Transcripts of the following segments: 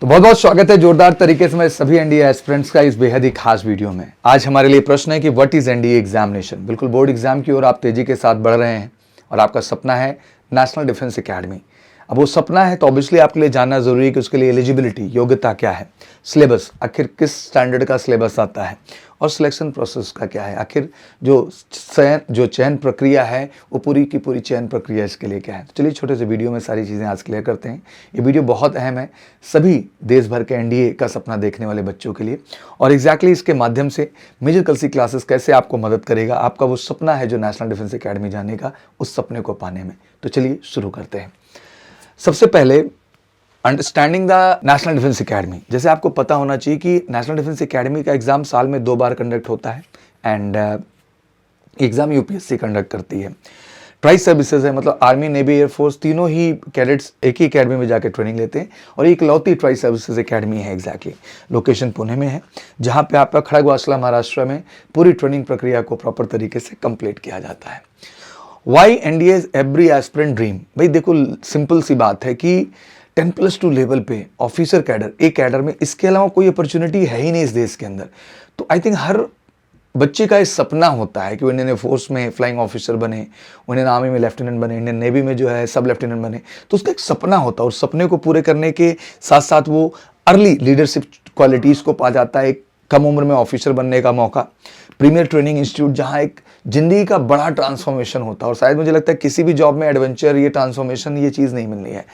तो बहुत बहुत स्वागत है जोरदार तरीके से मैं सभी एनडीए एस्पिरेंट्स का इस बेहद ही खास वीडियो में। आज हमारे लिए प्रश्न है कि व्हाट इज एनडीए एग्जामिनेशन। बिल्कुल बोर्ड एग्जाम की ओर आप तेजी के साथ बढ़ रहे हैं और आपका सपना है नेशनल डिफेंस एकेडमी। अब वो सपना है तो ऑब्वियसली आपके लिए जानना जरूरी है कि उसके लिए एलिजिबिलिटी योग्यता क्या है, सिलेबस आखिर किस स्टैंडर्ड का सिलेबस आता है और सिलेक्शन प्रोसेस का क्या है, आखिर जो चयन प्रक्रिया है वो पूरी की पूरी चयन प्रक्रिया इसके लिए क्या है। तो चलिए छोटे से वीडियो में सारी चीज़ें आज क्लियर करते हैं। ये वीडियो बहुत अहम है सभी देश भर के एनडीए का सपना देखने वाले बच्चों के लिए और एग्जैक्टली इसके माध्यम से मेजर कलसी क्लासेस कैसे आपको मदद करेगा आपका वो सपना है जो नेशनल डिफेंस एकेडमी जाने का, उस सपने को पाने में। तो चलिए शुरू करते हैं। सबसे पहले understanding the national defence academy. जैसे आपको पता होना चाहिए कि नेशनल डिफेंस एकेडमी का एग्जाम साल में 2 बार कंडक्ट होता है एंड एग्जाम यूपीएससी कंडक्ट करती है। ट्राई सर्विसेज है, मतलब आर्मी, नेवी, एयरफोर्स तीनों ही कैडेट्स एक ही एकेडमी में जाकर ट्रेनिंग लेते हैं और एक लौती ट्राई सर्विसेज एकेडमी है। एग्जैक्टली लोकेशन पुणे में है, जहाँ पे आपका खड़गवासला महाराष्ट्र में पूरी ट्रेनिंग प्रक्रिया को प्रॉपर तरीके से कंप्लीट किया जाता है। Why NDA every aspirant dream. भाई देखो सिंपल सी बात है कि 10+2 लेवल पे ऑफिसर कैडर, एक कैडर में, इसके अलावा कोई अपॉर्चुनिटी है ही नहीं इस देश के अंदर। तो आई थिंक हर बच्चे का इस सपना होता है कि वो इंडियन एयरफोर्स में फ्लाइंग ऑफिसर बने, इंडियन आर्मी में लेफ्टिनेंट बने, इंडियन नेवी में जो है सब लेफ्टिनेंट बने। तो उसका एक सपना होता है और सपने को पूरे करने के साथ साथ वो अर्ली लीडरशिप क्वालिटीज़ को पा जाता है। एक कम उम्र में ऑफिसर बनने का मौका, प्रीमियर ट्रेनिंग इंस्टीट्यूट जहाँ एक जिंदगी का बड़ा ट्रांसफॉर्मेशन होता है और शायद मुझे लगता है किसी भी जॉब में एडवेंचर, ये ट्रांसफॉर्मेशन, ये चीज़ नहीं मिलनी है।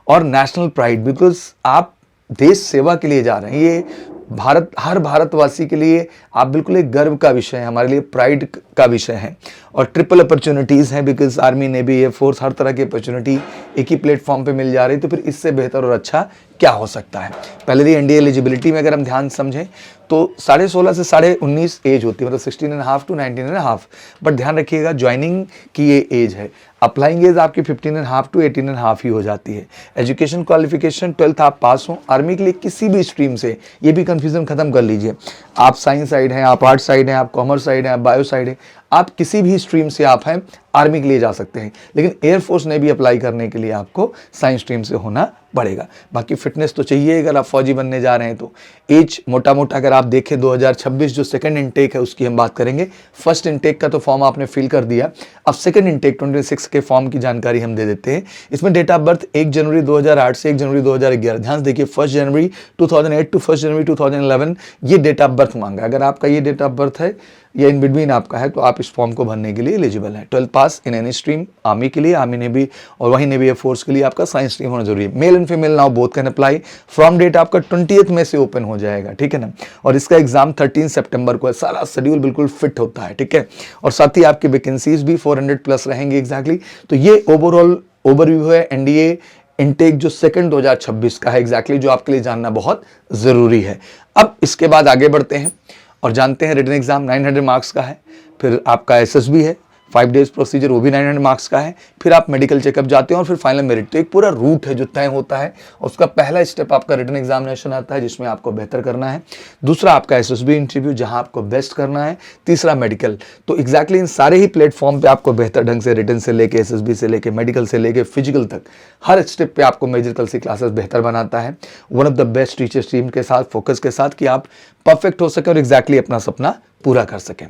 और नेशनल प्राइड, बिकॉज आप देश सेवा के लिए जा रहे हैं। ये भारत, हर भारतवासी के लिए आप बिल्कुल एक गर्व का विषय है, हमारे लिए प्राइड का विषय है। और ट्रिपल अपॉर्चुनिटीज़ हैं, बिकॉज आर्मी, नेवी, एयरफोर्स हर तरह की अपॉर्चुनिटी एक ही प्लेटफॉर्म पे मिल जा रही है। तो फिर इससे बेहतर और अच्छा क्या हो सकता है। पहले भी एनडीए एलिजिबिलिटी में अगर हम ध्यान समझें तो 16.5 से 19.5 एज होती है, मतलब 16.5 to 19.5। बट ध्यान रखिएगा ज्वाइनिंग की ये एज है, अप्लाइंग एज आपकी 15.5 to 18.5 ही हो जाती है। एजुकेशन क्वालिफिकेशन 12th आप पास हो। आर्मी के लिए किसी भी स्ट्रीम से, ये भी कन्फ्यूजन खत्म कर लीजिए, आप साइंस साइड हैं, आप आर्ट साइड हैं, आप कॉमर्स साइड हैं, आप बायो साइड हैं, आप किसी भी स्ट्रीम से आप हैं आर्मी के लिए जा सकते हैं। लेकिन एयरफोर्स ने भी अप्लाई करने के लिए आपको साइंस स्ट्रीम से होना पड़ेगा। बाकी फिटनेस तो चाहिए अगर आप फौजी बनने जा रहे हैं तो। एज मोटा मोटा अगर आप देखें 2026 जो सेकंड इनटेक है उसकी हम बात करेंगे। फर्स्ट इनटेक का तो फॉर्म आपने फिल कर दिया, अब सेकंड इनटेक 26 के फॉर्म की जानकारी हम दे देते हैं। इसमें डेट ऑफ बर्थ 1 जनवरी 2008 से 1 जनवरी 2011। ध्यान देखिए 1 जनवरी 2008 टू 1 जनवरी 2011 ये डेट ऑफ बर्थ मांगा। अगर आपका ये डेट ऑफ बर्थ है या इन बिटवीन आपका है तो आप इस फॉर्म को भरने के लिए एलिजिबल है। 12th pass in any stream, army के लिए, आर्मी नेवी और वही नेवी एयरफोर्स के लिए आपका साइंस स्ट्रीम होना जरूरी है। Male and female now both can apply. From date आपका 20th में से ओपन हो जाएगा, ठीक है ना। और इसका एग्जाम 13 सितंबर को है। सारा शेड्यूल बिल्कुल फिट होता है, ठीक है। और साथ ही आपकी वैकेंसीज भी 400+ रहेंगी एग्जैक्टली। तो ये ओवरऑल ओवरव्यू है एनडीए इनटेक जो सेकंड 2026 का है एग्जैक्टली, जो आपके लिए जानना बहुत जरूरी है। अब इसके बाद आगे बढ़ते हैं और जानते हैं रिटन एग्जाम 900 मार्क्स का है। फिर आपका एसएसबी है 5 डेज प्रोसीजर, वो भी 900 मार्क्स का है। फिर आप मेडिकल चेकअप जाते हैं और फिर फाइनल मेरिट। तो एक पूरा रूट है जो तय होता है और उसका पहला स्टेप आपका रिटन एग्जामिनेशन आता है जिसमें आपको बेहतर करना है। दूसरा आपका एसएसबी इंटरव्यू जहां आपको बेस्ट करना है। तीसरा मेडिकल। तो एग्जैक्टली इन सारे ही प्लेटफॉर्म पे आपको बेहतर ढंग से रिटन से लेके, एसएसबी से लेके, मेडिकल से लेके, फिजिकल तक हर स्टेप पे आपको मेजर कलसी क्लासेस बेहतर बनाता है। One of the best teachers team के साथ, फोकस के साथ, कि आप परफेक्ट हो सके और एग्जैक्टली अपना सपना पूरा कर सकें।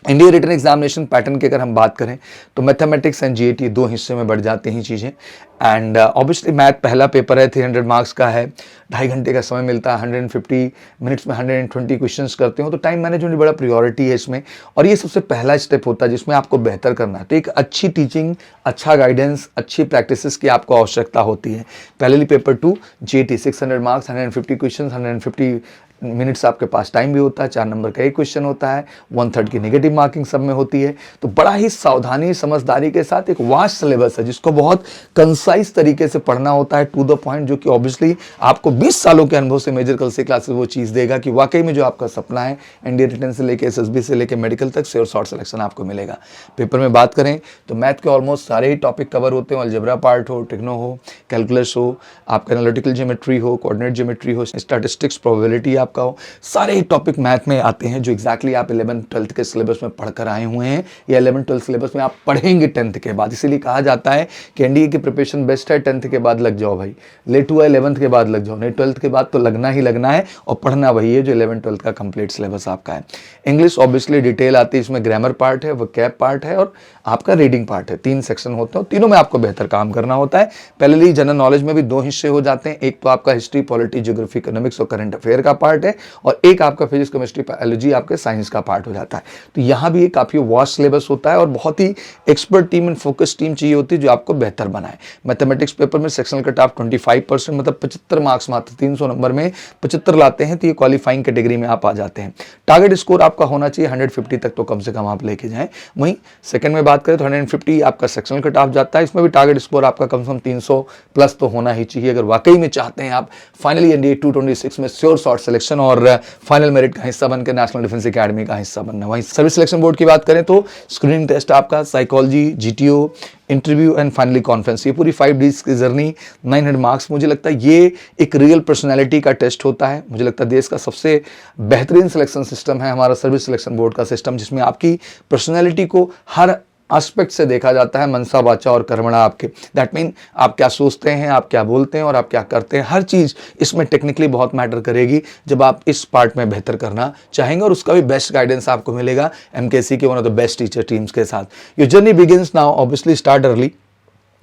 इंडिया रिटन एग्जामिनेशन पैटर्न की अगर हम बात करें तो मैथमेटिक्स एंड जीएटी 2 हिस्से में बढ़ जाती हैं चीज़ें। एंड ऑब्वियसली मैथ पहला पेपर है, 300 मार्क्स का है, 2.5 घंटे का समय मिलता है, 150 मिनट्स में 120 क्वेश्चंस करते हो। तो टाइम मैनेजमेंट बड़ा प्रायोरिटी है इसमें और ये सबसे पहला स्टेप होता है जिसमें आपको बेहतर करना है। तो एक अच्छी टीचिंग, अच्छा गाइडेंस, अच्छी प्रैक्टिसेस की आपको आवश्यकता होती है। पहले paper 2 GAT 600 marks, 150 question, 150 minutes आपके पास टाइम भी होता है। 4 नंबर का एक क्वेश्चन होता है, 1/3 की नेगेटिव मार्किंग सब में होती है। तो बड़ा ही सावधानी, समझदारी के साथ एक वास्ट सिलेबस है जिसको बहुत कंसाइज तरीके से पढ़ना होता है, टू द पॉइंट, जो कि ऑब्वियसली आपको 20 सालों के अनुभव से मेजर कलसी क्लासेस वो चीज़ देगा कि वाकई में जो आपका सपना है एनडीए रिटन से लेकर एसएसबी से लेकर मेडिकल तक से और शॉर्ट सिलेक्शन आपको मिलेगा। पेपर में बात करें तो मैथ के ऑलमोस्ट सारे ही टॉपिक कवर होते हैं। अलजेब्रा पार्ट हो, ट्रिग्नो हो, कैलकुलस हो, आपका एनालिटिकल ज्योमेट्री हो, कोऑर्डिनेट ज्योमेट्री हो, स्टैटिस्टिक्स, प्रोबेबिलिटी आप आपका हो, सारे ही टॉपिक मैथ में आते हैं जो एग्जैक्टली आप 11th-12th के सिलेबस में पढ़कर आए हुए हैं या 11th-12th सिलेबस में आप पढ़ेंगे 10th के बाद। इसीलिए कहा जाता है कि एनडीए की प्रिपरेशन बेस्ट है 10th के बाद लग जाओ भाई, लेट हुआ 11th के बाद लग जाओ, नहीं 12th के बाद तो लगना ही लगना है और पढ़ना वही है जो 11th-12th का कंप्लीट सिलेबस आपका है। इंग्लिश ऑब्वियसली डिटेल आती है, इसमें ग्रामर पार्ट है, वोकैब पार्ट है और आपका रीडिंग पार्ट है। 3 सेक्शन होते हैं, तीनों में आपको बेहतर काम करना होता है। पहले जनरल नॉलेज में भी 2 हिस्से हो जाते हैं, एक तो आपका हिस्ट्री, पॉलिटी, ज्योग्राफी, इकोनॉमिक्स और करंट अफेयर का पार्ट है और एक आपका फिजिक्स, केमिस्ट्री, बायोलॉजी आपके साइंस का पार्ट हो जाता है। तो यहाँ भी एक काफी वास्ट सिलेबस होता है और बहुत ही expert team and focus team चाहिए होती है जो आपको बेहतर बनाए। मैथमेटिक्स पेपर में सेक्शनल कट ऑफ 25% मतलब 75 मार्क्स मात्र 300 नंबर में 75 लाते हैं तो ये क्वालिफाइंग कैटेगरी में आप आ जाते हैं। टारगेट स्कोर आपका होना चाहिए 150 तक तो कम से कम आप लेके जाएं। वहीं सेकंड में बात करें तो 150 आपका सेक्शनल कट ऑफ जाता है, इसमें भी टारगेट स्कोर आपका कम से कम 300 प्लस तो होना ही चाहिए अगर वाकई में चाहते हैं आप फाइनली एनडीए 226 में श्योर शॉर्ट सिलेक्शन और फाइनल मेरिट का हिस्सा बनकर नेशनल डिफेंस एकेडमी का हिस्सा बनना। वहीं सर्विस सिलेक्शन बोर्ड की बात करें तो स्क्रीनिंग टेस्ट आपका, psychology, GTO, interview and finally conference, ये पूरी 5 डेज की जर्नी 900 मार्क्स। मुझे लगता है ये एक रियल पर्सनैलिटी का टेस्ट होता है। मुझे लगता है देश का सबसे बेहतरीन सिलेक्शन सिस्टम है हमारा सर्विस सिलेक्शन बोर्ड का सिस्टम, जिसमें आपकी पर्सनैलिटी को हर एस्पेक्ट से देखा जाता है, मनसा वाचा और कर्मणा आपके। दैट मीन आप क्या सोचते हैं, आप क्या बोलते हैं और आप क्या करते हैं, हर चीज़ इसमें टेक्निकली बहुत मैटर करेगी जब आप इस पार्ट में बेहतर करना चाहेंगे और उसका भी बेस्ट गाइडेंस आपको मिलेगा एमकेसी के one of the best teacher teams के साथ। Your journey begins now, obviously start early.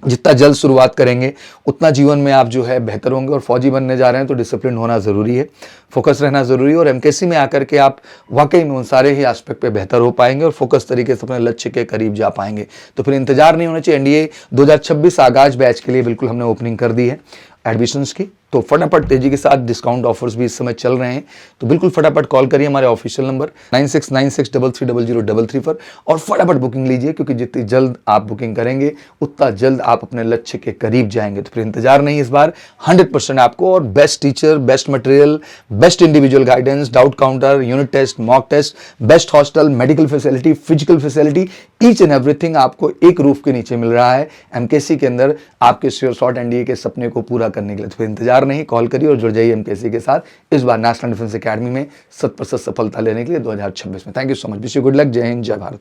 जितना जल्द शुरुआत करेंगे उतना जीवन में आप जो है बेहतर होंगे और फौजी बनने जा रहे हैं तो डिसिप्लिन होना ज़रूरी है, फोकस रहना ज़रूरी है और एमकेसी में आकर के आप वाकई में उन सारे ही एस्पेक्ट पे बेहतर हो पाएंगे और फोकस तरीके से अपने लक्ष्य के करीब जा पाएंगे। तो फिर इंतजार नहीं होना चाहिए। एनडीए 2026 आगाज बैच के लिए बिल्कुल हमने ओपनिंग कर दी है एडमिशन्स की, तो फटाफट तेजी के साथ डिस्काउंट ऑफर्स भी इस समय चल रहे हैं, तो बिल्कुल फटाफट कॉल करिए हमारे ऑफिशियल नंबर 9696330033 पर और फटाफट बुकिंग लीजिए, क्योंकि जितनी जल्द आप बुकिंग करेंगे उतना जल्द आप अपने लक्ष्य के करीब जाएंगे। तो फिर इंतजार नहीं, इस बार 100% आपको और best teacher, best material, best individual guidance, doubt counter, unit test, mock test, best hostel, medical facility, physical facility, each and everything आपको एक रूफ के नीचे मिल रहा है एमकेसी के अंदर आपके श्योर शॉर्ट एनडीए के सपने को पूरा करने के लिए। तो फिर इंतजार नहीं, कॉल करिए और जुड़ जाइए एमकेसी के साथ इस बार नेशनल डिफेंस एकेडमी में 100% सफलता लेने के लिए 2026 में। Thank you so much, wish you good luck, जय हिंद, जय भारत।